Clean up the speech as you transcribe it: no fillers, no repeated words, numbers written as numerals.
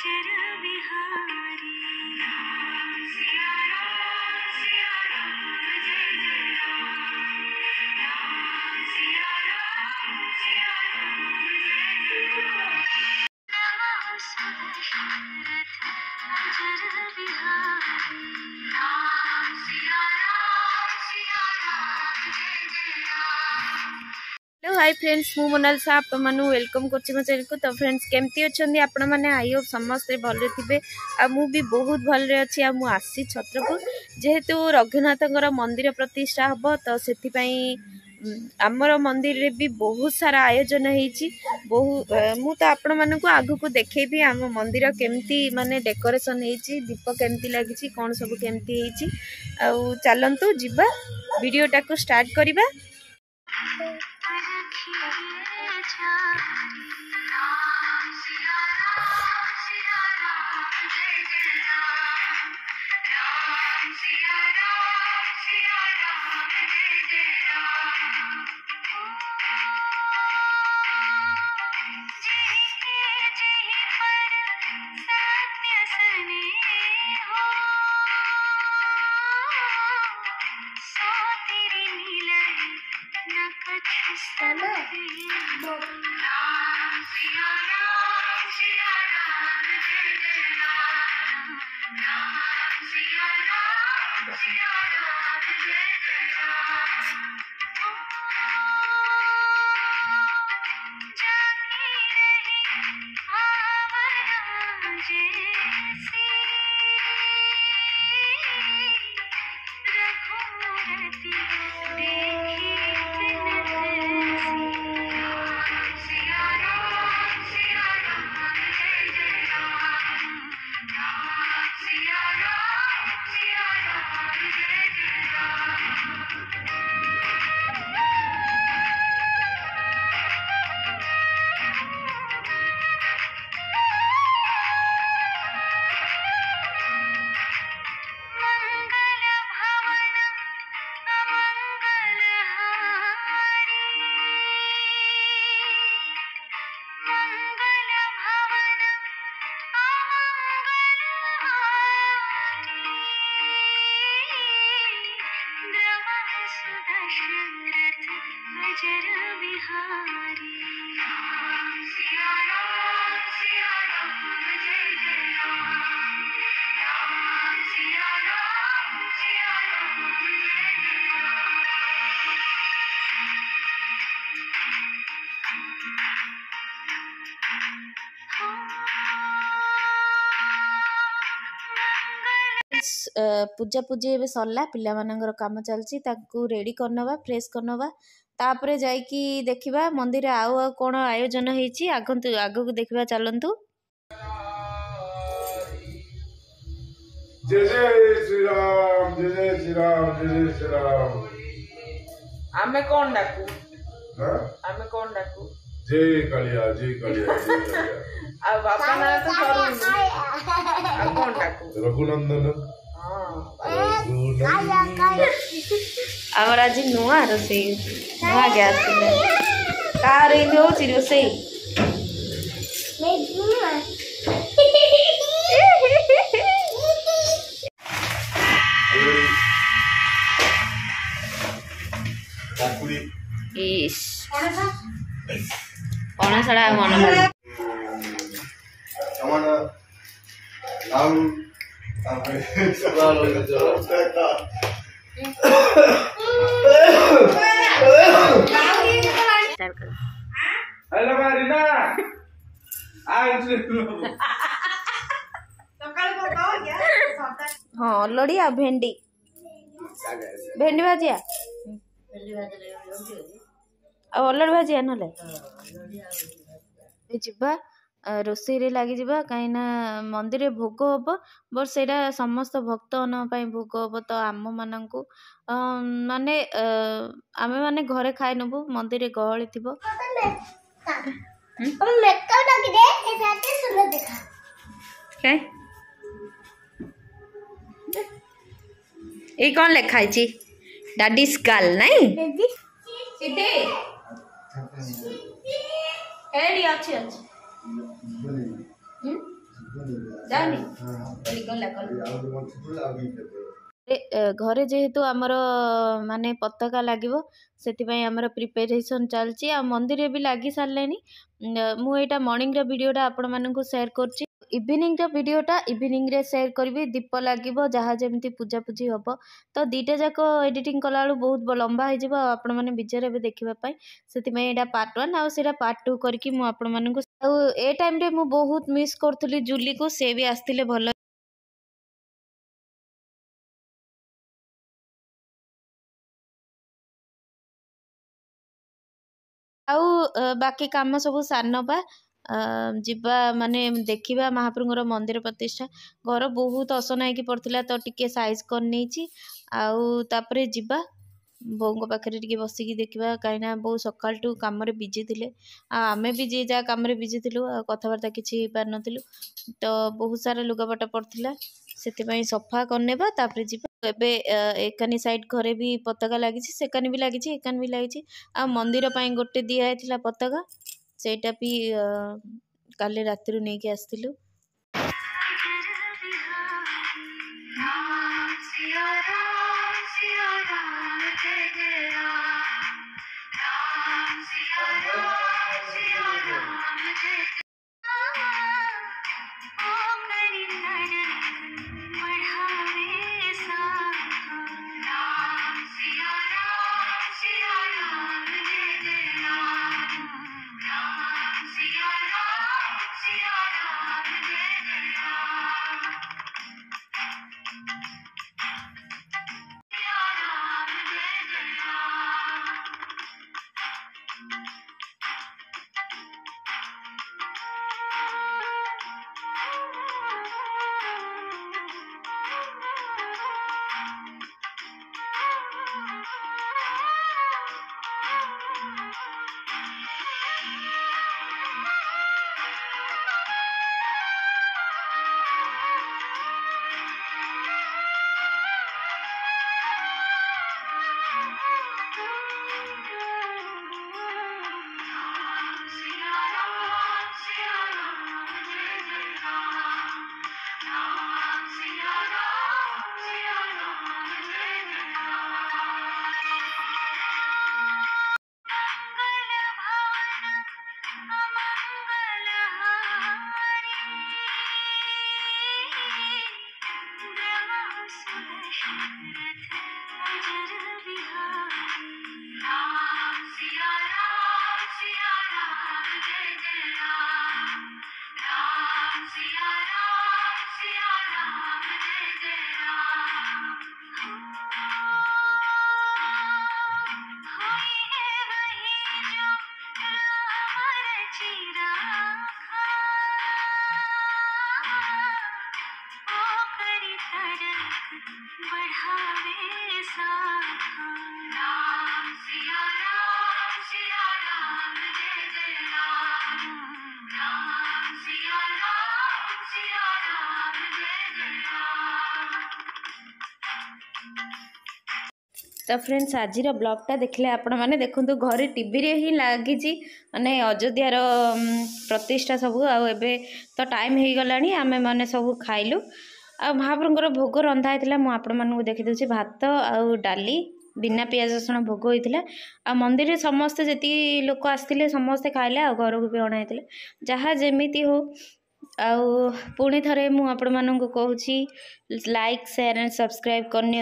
Hello hi friends मु Mona Lisa आप मानू वेलकम करछि मो चैनल को। तो फ्रेंड्स केमती अछंदी आपण माने आई होप समस्त भले थिबे आ मु भी बहुत भले अछि। आ मु आसी छत्रपुर जेहेतु रघुनाथंगर मंदिर प्रतिष्ठा हबो तो सेति पई आमर मंदिर रे भी बहुत सारा आयोजन हेछि। मु तो आपण मानू को आगु को देखैबी आम मंदिर केमती माने डेकोरेशन हेछि, दीप केमती लागिछि, कोन सब केमती हेछि। आ चलंतु जिबा वीडियोटा को स्टार्ट करिबा। पूजा पूजी एवं सरला पिला मानकर काम चलती रेडी करनवा फ्रेश करनवा तापरे जाइकी देखिबा मंदिर आउ कोन आयोजन हेछि आगंतु आगु को देखिबा चलंतु। जय जय श्री राम जय जय श्री राम जय जय श्री राम। आमे कोन डाकू हां आमे कोन डाकू जय कालिया जय कालिया जय कालिया। आ बापा ना तो करू आ कोन डाकू रघुनंदन। आमर आज नुआ रोसई नुआ गैस कार रोसई पणसड़ा मन हेलो मारिना हाँ लड़ी आ भेंडी भेंडी भाजिया अलड़ी भाजिया ना जा रोसई लगी जा कहीं मंदिर भोग हम बट से समस्त भक्त भोग हम तो आम मान माने आमे माने घरे खाई नबू मंदिर गहली थी ये कौन लिखाई डाडी स्काल नहीं जानी घरे जेहेतु आमर माने पताका लगिबो सेतिपई आमर प्रिपरेशन चलची आ मंदिर भी लगी सारे मु एटा मॉर्निंग रो वीडियोटा आपण मानकु शेयर करची इवनिंग रो वीडियोटा इवनिंग रे शेयर करबी दीप लागिबो जहाँ जेमती पूजा पूजी हबो तो दीटा जाक एडिटिंग कला बेलू बहुत लंबा हो जिवो आपण माने विजय रे देखिबा पई सेतिपई एटा पार्ट 1 आ सेटा पार्ट 2 करके मु आपण मानकु ए टाइम रे मु बहुत मिस करथली जूली को से भी आस्तिले भल आउ बाकी काम सब सारनबा जिबा माने देखिबा महाप्रभुर मंदिर प्रतिष्ठा घर बहुत असना होगी पड़ता तो टिके साइज कर नहीं आउ तापरे जिबा बों पाखे टे बसिकी देखा कहीं बो सकाल टू कम बिजी थे आम भी जी जहाँ कम बिजी थिलु कथबार्ता किसी पार नु तो बहुत सारा लुगापटा पड़ता से सफा करनेबा तापरे जी एबे एकानी साइड घरे भी पताका लगी सेकानी भी लगी एकानी भी लगी आ मंदिर गोटे दिया पताका सेटा भी काले राति नहीं कि आसलु तो फ्रेंड्स आज ब्लॉगटा देखले आपण मैंने देखु घरे टीवी रे ही लगी माने अयोध्यार प्रतिष्ठा सबू आबे तो टाइम हो गला आम मैंने सब खाइलु आ महाप्रभुर भोग रंधा होता मुझे देखी दूसरी भात आउ डाली बिना पियाज रसुण भोग होता आ मंदिर समस्ते जी लोक आसते समस्ते खाइले आ घर को भी अणाई जहाँ जमीती हो आउ पुणी थे मुझे आपण मानक कहूँ लाइक शेयर एंड सब्सक्राइब करनी।